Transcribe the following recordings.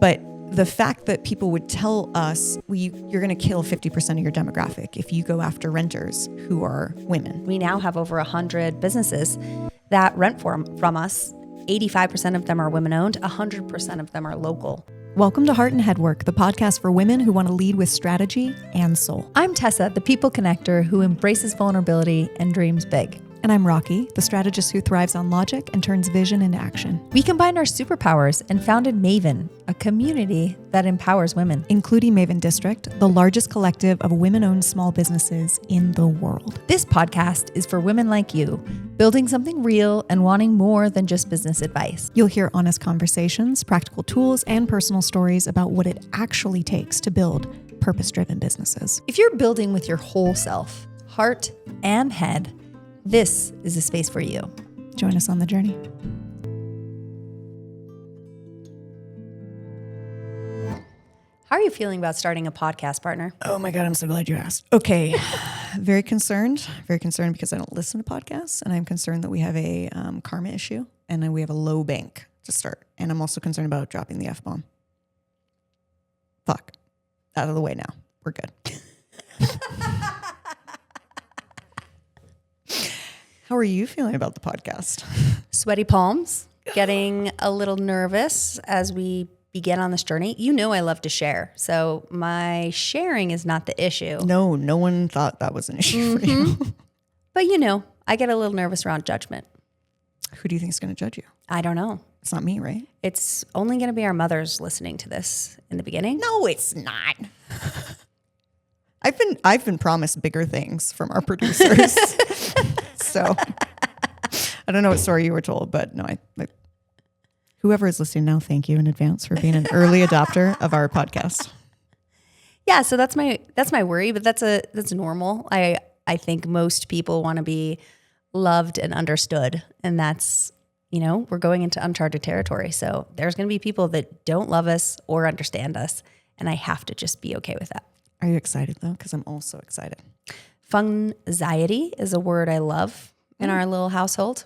But the fact that people would tell us, you're going to kill 50% of your demographic if you go after renters who are women. We now have over 100 businesses that rent from us. 85% of them are women owned. 100% of them are local. Welcome to Heart and Headwork, the podcast for women who want to lead with strategy and soul. I'm Tessa, the people connector who embraces vulnerability and dreams big. And I'm Rocky, the strategist who thrives on logic and turns vision into action. We combined our superpowers and founded Maven, a community that empowers women. Including Maven District, the largest collective of women-owned small businesses in the world. This podcast is for women like you, building something real and wanting more than just business advice. You'll hear honest conversations, practical tools, and personal stories about what it actually takes to build purpose-driven businesses. If you're building with your whole self, heart and head, this is a space for you. Join us on the journey. How are you feeling about starting a podcast, partner? Oh my God, I'm so glad you asked. Okay. Very concerned because I don't listen to podcasts, and I'm concerned that we have a karma issue and we have a low bank to start. And I'm also concerned about dropping the F-bomb. Fuck. Out of the way now. We're good. How are you feeling about the podcast? Sweaty palms, getting a little nervous as we begin on this journey. You know I love to share, so my sharing is not the issue. No one thought that was an issue for you. But I get a little nervous around judgment. Who do you think is going to judge you? I don't know. It's not me, right? It's only going to be our mothers listening to this in the beginning. No, it's not. I've been promised bigger things from our producers. So I don't know what story you were told, but no, I whoever is listening now, thank you in advance for being an early adopter of our podcast. Yeah, so that's my worry, but that's normal. I think most people want to be loved and understood, and that's we're going into uncharted territory. So there's going to be people that don't love us or understand us, and I have to just be okay with that. Are you excited though? Because I'm also excited. Funxiety is a word I love in our little household.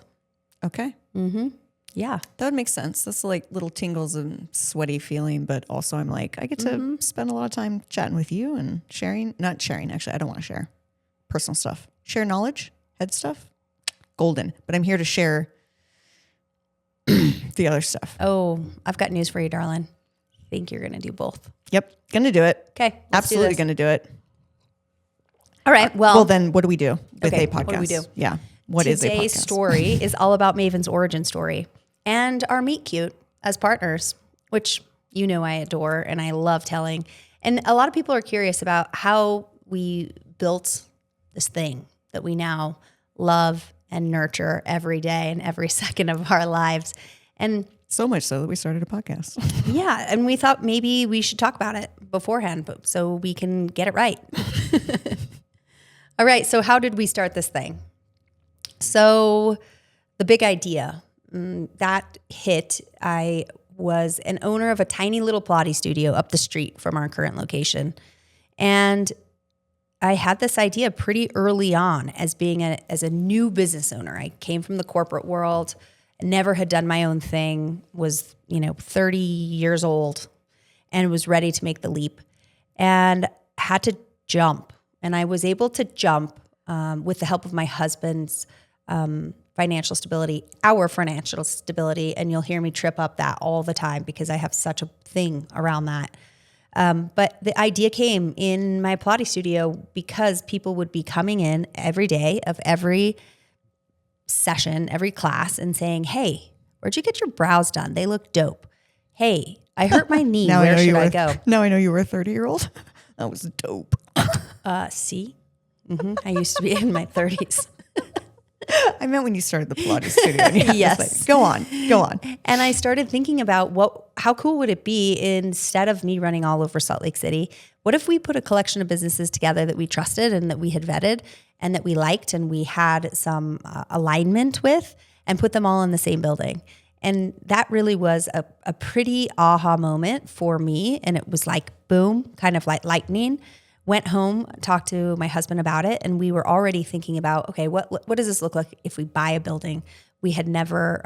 Okay. Mm-hmm. Yeah. That would make sense. That's like little tingles and sweaty feeling, but also I'm like, I get to spend a lot of time chatting with you and sharing. Not sharing, actually. I don't want to share personal stuff. Share knowledge, head stuff, golden. But I'm here to share the other stuff. Oh, I've got news for you, darling. I think you're going to do both. Yep. Going to do it. Okay. Absolutely going to do it. All right. Well, then what do we do with a podcast? What do we do? Yeah. What is a podcast? Today's story is all about Maven's origin story and our meet cute as partners, which I adore and I love telling. And a lot of people are curious about how we built this thing that we now love and nurture every day and every second of our lives. And so much so that we started a podcast. Yeah. And we thought maybe we should talk about it beforehand so we can get it right. All right. So how did we start this thing? So the big idea that hit, I was an owner of a tiny little Pilates studio up the street from our current location. And I had this idea pretty early on as a new business owner. I came from the corporate world, never had done my own thing, was 30 years old and was ready to make the leap and had to jump. And I was able to jump with the help of my husband's financial stability, our financial stability. And you'll hear me trip up that all the time because I have such a thing around that. But the idea came in my Pilates studio because people would be coming in every day of every session, every class and saying, "Hey, where'd you get your brows done? They look dope. Hey, I hurt my knee. Where should I go?" Now I know you were a 30-year-old. That was dope. See? Mm-hmm. I used to be in my 30s. I meant when you started the Pilates studio. Yes. Go on. And I started thinking about how cool would it be instead of me running all over Salt Lake City, what if we put a collection of businesses together that we trusted and that we had vetted and that we liked and we had some alignment with and put them all in the same building? And that really was a pretty aha moment for me. And it was like, boom, kind of like lightning. Went home, talked to my husband about it, and we were already thinking about, okay, what does this look like if we buy a building? We had never,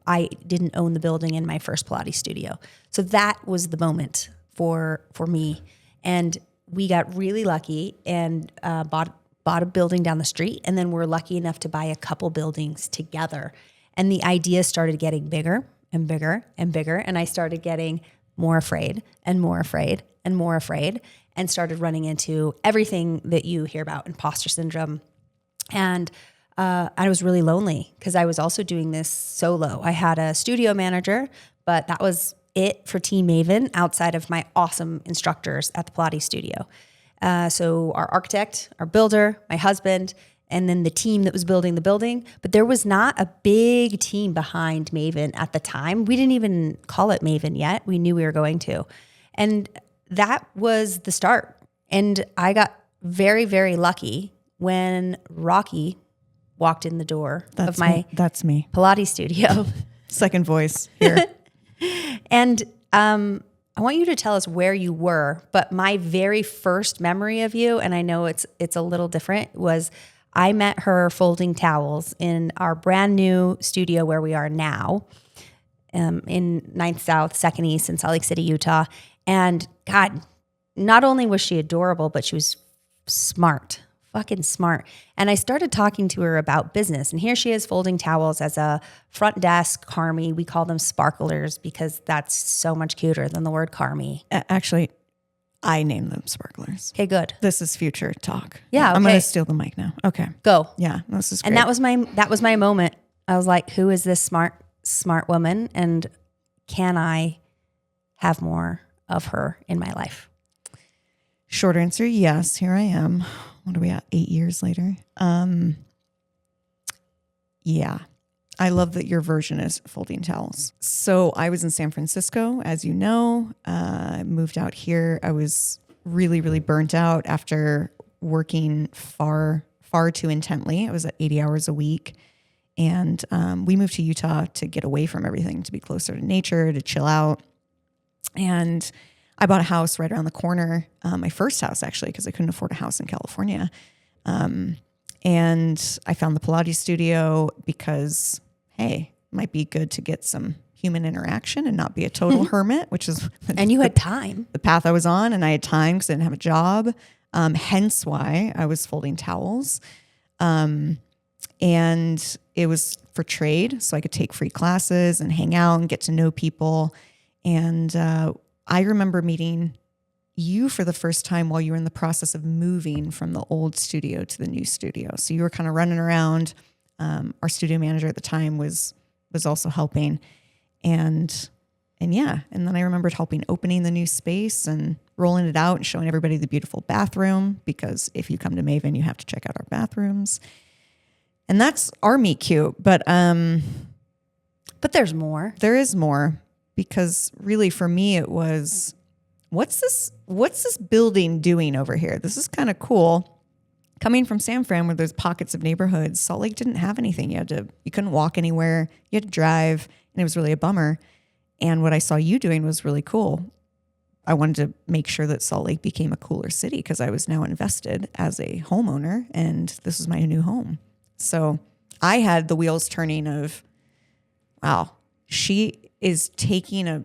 I didn't own the building in my first Pilates studio. So that was the moment for me. And we got really lucky and bought a building down the street. And then we're lucky enough to buy a couple buildings together. And the idea started getting bigger and bigger and bigger. And I started getting more afraid and more afraid and more afraid, and started running into everything that you hear about, imposter syndrome. And I was really lonely because I was also doing this solo. I had a studio manager, but that was it for Team Maven outside of my awesome instructors at the Pilates studio. So our architect, our builder, my husband, and then the team that was building the building. But there was not a big team behind Maven at the time. We didn't even call it Maven yet. We knew we were going to. And that was the start. And I got very, very lucky when Rocky walked in the door of my That's me. Pilates studio. Second voice here. And I want you to tell us where you were. But my very first memory of you, and I know it's a little different, was I met her folding towels in our brand new studio where we are now, in 9th South, 2nd East in Salt Lake City, Utah. And God, not only was she adorable, but she was smart, fucking smart. And I started talking to her about business. And here she is folding towels as a front desk carmy. We call them sparklers because that's so much cuter than the word carmy. Actually, I named them sparklers. Okay, good. This is future talk. Yeah, I'm okay. going to steal the mic now. Okay. Go. Yeah, this is great. And that was my moment. I was like, who is this smart woman? And can I have more of her in my life? Short answer, yes. Here I am. What are we at? 8 years later. Yeah. I love that your version is folding towels. So I was in San Francisco, as you know. I moved out here. I was really, really burnt out after working far too intently. I was at 80 hours a week. And we moved to Utah to get away from everything, to be closer to nature, to chill out. And I bought a house right around the corner, my first house actually, because I couldn't afford a house in California. And I found the Pilates studio because, hey, it might be good to get some human interaction and not be a total hermit, which is and you had time. The path I was on, and I had time because I didn't have a job. Hence why I was folding towels. And it was for trade, so I could take free classes and hang out and get to know people. And I remember meeting you for the first time while you were in the process of moving from the old studio to the new studio. So you were kind of running around. Our studio manager at the time was also helping. And yeah, and then I remembered helping opening the new space and rolling it out and showing everybody the beautiful bathroom, because if you come to Maven, you have to check out our bathrooms. And that's our meet cute. But there's more. There is more. Because really for me, it was, what's this building doing over here? This is kind of cool. Coming from San Fran, where there's pockets of neighborhoods, Salt Lake didn't have anything. You couldn't walk anywhere. You had to drive, and it was really a bummer. And what I saw you doing was really cool. I wanted to make sure that Salt Lake became a cooler city because I was now invested as a homeowner, and this is my new home. So I had the wheels turning of, wow, she is taking a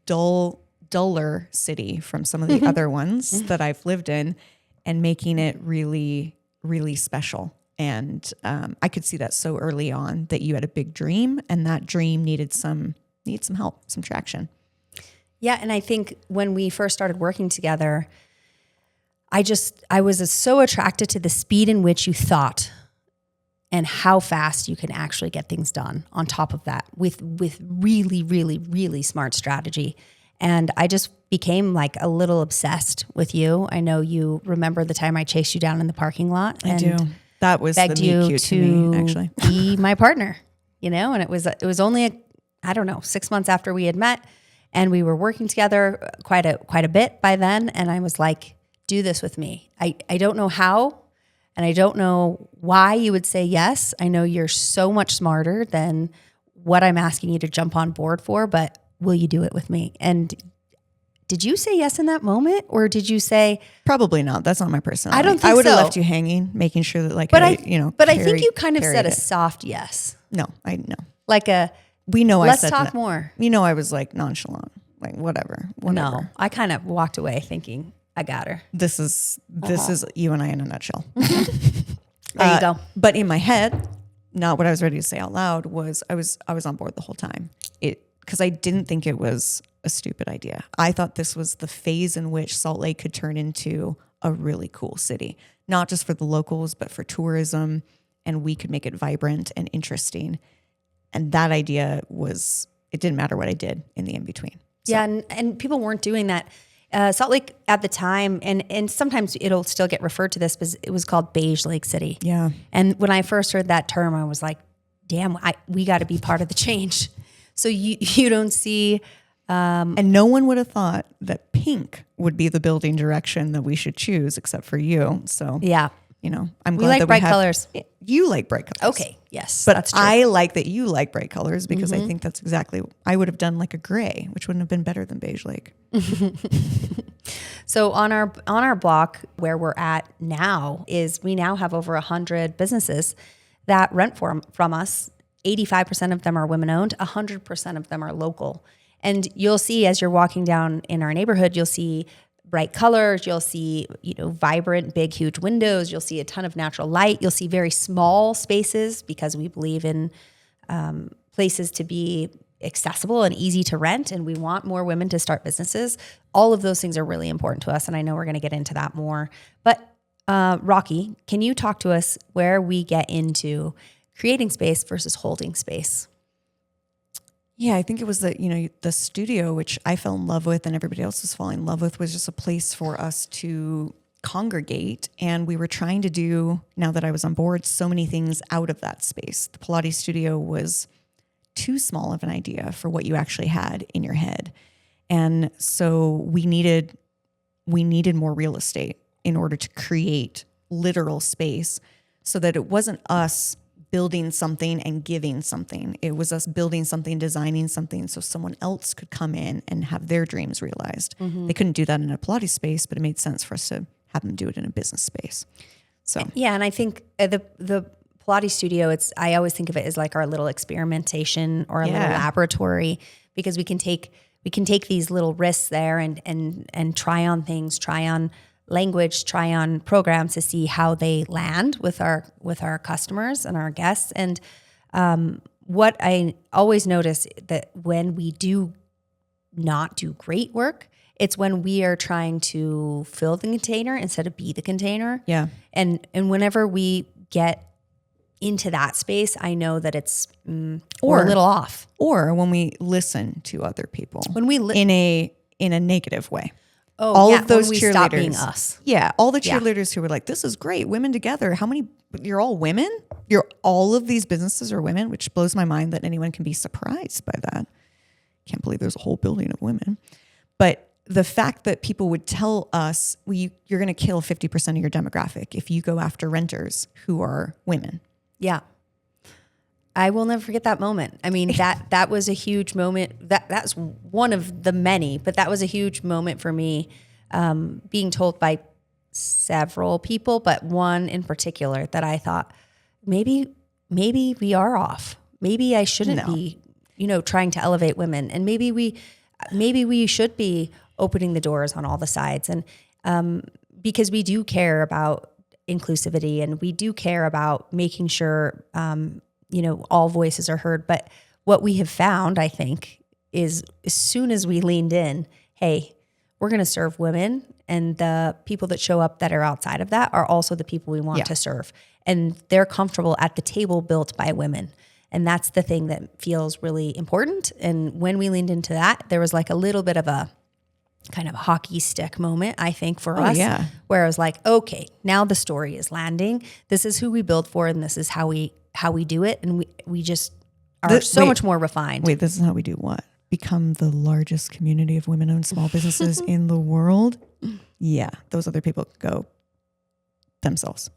duller city from some of the other ones that I've lived in and making it really, really special. And I could see that so early on that you had a big dream, and that dream needed some help, some traction. Yeah, and I think when we first started working together, I was so attracted to the speed in which you thought and how fast you can actually get things done on top of that with really, really, really smart strategy. And I just became like a little obsessed with you. I know you remember the time I chased you down in the parking lot. I do. That was begged the meet you cute to me, actually. Be my partner, and it was only 6 months after we had met, and we were working together quite a bit by then. And I was like, do this with me. I don't know how, and I don't know why you would say yes. I know you're so much smarter than what I'm asking you to jump on board for, but will you do it with me? And did you say yes in that moment, or did you say probably not? That's not my personality. I don't think I would have so. left you hanging, making sure that I think you kind of said a soft yes. No, I know. Like We know let's I said talk more. You know I was like nonchalant. Like whatever. No, I kind of walked away thinking, I got her. This is you and I in a nutshell. There you go. But in my head, not what I was ready to say out loud was I was on board the whole time. Because I didn't think it was a stupid idea. I thought this was the phase in which Salt Lake could turn into a really cool city, not just for the locals, but for tourism, and we could make it vibrant and interesting. And that idea was, it didn't matter what I did in the in-between. So. Yeah, and people weren't doing that. Salt Lake at the time, and sometimes it'll still get referred to this, but it was called Beige Lake City. Yeah. And when I first heard that term, I was like, damn, we got to be part of the change. So you don't see... and no one would have thought that pink would be the building direction that we should choose, except for you. So yeah, I'm glad we like that bright colors. You like bright colors. Okay, yes, but that's true. I like that you like bright colors because I think that's exactly. I would have done like a gray, which wouldn't have been better than Beige Lake. So on our block where we're at now is we now have over 100 businesses that rent from us. 85% of them are women owned. 100% of them are local. And you'll see as you're walking down in our neighborhood, you'll see bright colors. You'll see, vibrant, big, huge windows. You'll see a ton of natural light. You'll see very small spaces because we believe in places to be accessible and easy to rent. And we want more women to start businesses. All of those things are really important to us. And I know we're going to get into that more. But Rocky, can you talk to us where we get into creating space versus holding space? Yeah, I think it was the studio, which I fell in love with and everybody else was falling in love with, was just a place for us to congregate. And we were trying to do, now that I was on board, so many things out of that space. The Pilates studio was too small of an idea for what you actually had in your head. And so we needed more real estate in order to create literal space so that it wasn't us building something and giving something. It was us building something, designing something so someone else could come in and have their dreams realized. Mm-hmm. They couldn't do that in a Pilates space, but it made sense for us to have them do it in a business space. So yeah, and I think the Pilates studio, I always think of it as like our little experimentation or a little laboratory, because we can take these little risks there and try on things, try on language, try on programs to see how they land with our customers and our guests. And what I always notice that when we do not do great work, it's when we are trying to fill the container instead of be the container. Yeah. And whenever we get into that space, I know that it's or a little off. Or when we listen to other people, when we in a negative way. Oh, all of those when we cheerleaders, stop being us. Yeah, all the cheerleaders who were like, "This is great, women together." How many? You're all women. All of these businesses are women, which blows my mind that anyone can be surprised by that. Can't believe there's a whole building of women. But the fact that people would tell us, you're going to kill 50% of your demographic if you go after renters who are women. Yeah. I will never forget that moment. I mean, that was a huge moment. That's one of the many, but that was a huge moment for me, being told by several people, but one in particular that I thought maybe we are off. Maybe I shouldn't be, trying to elevate women, and maybe we should be opening the doors on all the sides, and because we do care about inclusivity and we do care about making sure all voices are heard. But what we have found, I think, is as soon as we leaned in, hey, we're going to serve women, and the people that show up that are outside of that are also the people we want to serve. And they're comfortable at the table built by women. And that's the thing that feels really important. And when we leaned into that, there was like a little bit of a kind of hockey stick moment, I think, for us, where I was like, okay, now the story is landing. This is who we build for, and this is how we do it. And we just are much more refined. Wait, this is how we do what? Become the largest community of women-owned small businesses in the world? Yeah, those other people go themselves.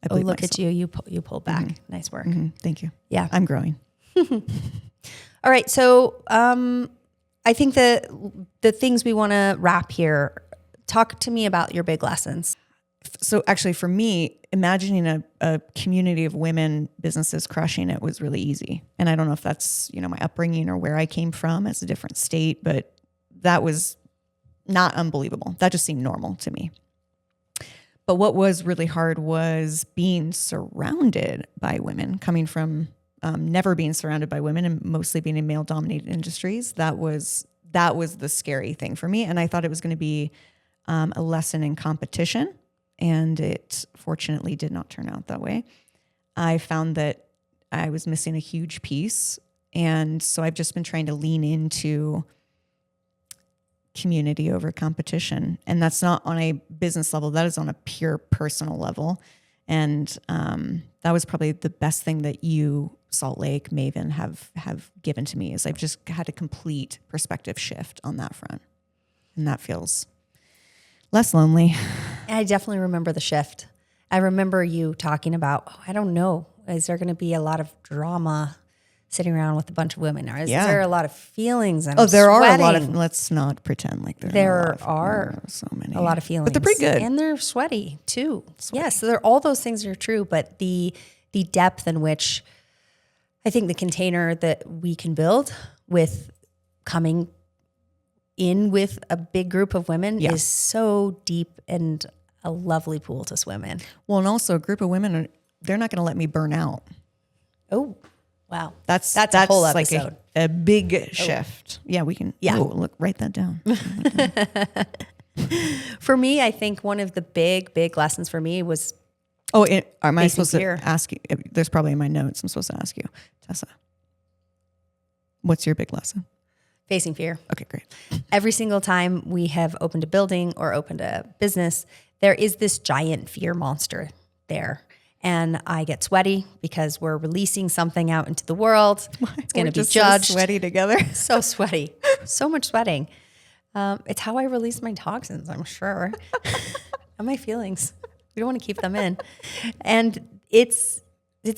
Oh, look at you. You pulled back. Mm-hmm. Nice work. Mm-hmm. Thank you. Yeah. I'm growing. All right. So I think the things we want to wrap here, talk to me about your big lessons. So actually for me, imagining a community of women businesses crushing it was really easy. And I don't know if that's, my upbringing or where I came from as a different state, but that was not unbelievable. That just seemed normal to me. But what was really hard was being surrounded by women, coming from never being surrounded by women and mostly being in male-dominated industries. That was the scary thing for me. And I thought it was going to be a lesson in competition. And it fortunately did not turn out that way. I found that I was missing a huge piece. And so I've just been trying to lean into community over competition. And that's not on a business level. That is on a pure personal level. And that was probably the best thing that you, Salt Lake, Maven, have given to me is I've just had a complete perspective shift on that front. And that feels less lonely. I definitely remember the shift. I remember you talking about, I don't know, is there going to be a lot of drama sitting around with a bunch of women? Or is there a lot of feelings? And there sweating? are a lot of, let's not pretend like there are so many. A lot of feelings. But they're pretty good. And they're sweaty too. Yes, so all those things are true, but the depth in which I think the container that we can build with coming in with a big group of women is so deep and a lovely pool to swim in. Well, and also a group of women, they're not going to let me burn out. Oh, wow. That's a whole episode. Like a big shift. Yeah, we can. Yeah. Look, write that down. For me, I think one of the big lessons for me was. Oh, am I supposed fear. to ask you? There's probably in my notes. I'm supposed to ask you, Tessa. What's your big lesson? Facing fear. Okay, great. Every single time we have opened a building or opened a business, there is this giant fear monster there. And I get sweaty because we're releasing something out into the world. It's going to be judged. So sweaty together. So sweaty. So much sweating. It's how I release my toxins, I'm sure. And my feelings. We don't want to keep them in. And it's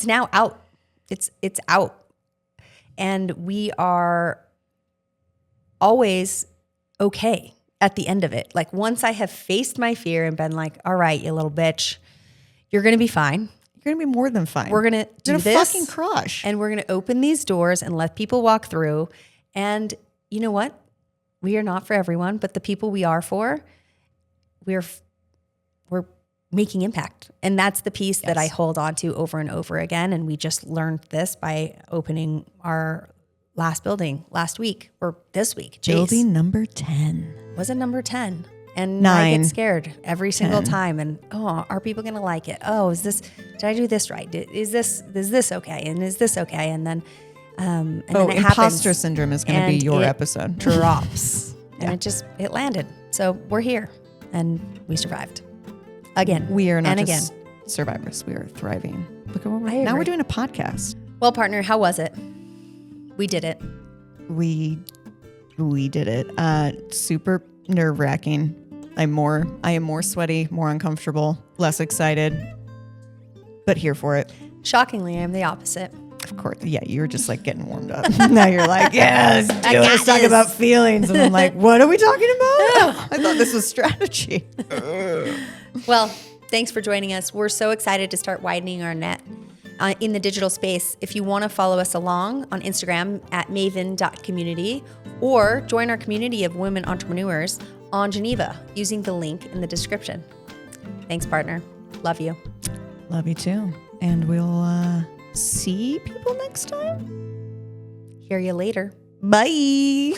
now out. It's out. And we are always okay at the end of it. Like once I have faced my fear and been like, all right, you little bitch, you're going to be fine. You're going to be more than fine. We're going to do this. Fucking crush. And we're going to open these doors and let people walk through. And you know what? We are not for everyone, but the people we are for, we're making impact. And that's the piece that I hold on to over and over again. And we just learned this by opening our last building last week or this week. Jeez. Building number 10. Was it number 10? And 9. I get scared every single time. And are people going to like it? Did I do this right? Is this okay? And is this okay? And then, and then it imposter happens, syndrome is going to be your episode. Drops. And it landed. So we're here and we survived. Again. We are not just survivors. We are thriving. Look at what now we're doing a podcast. Well, partner, how was it? We did it. We did it. Super nerve-wracking. I am more sweaty, more uncomfortable, less excited, but here for it. Shockingly, I'm the opposite. Of course. Yeah, you're just like getting warmed up. Now you're like, yes, let's talk about feelings. And I'm like, what are we talking about? I thought this was strategy. Well, thanks for joining us. We're so excited to start widening our net in the digital space. If you want to follow us along on Instagram at maven.community or join our community of women entrepreneurs on Geneva using the link in the description. Thanks, partner. Love you. Love you too. And we'll see people next time. Hear you later. Bye.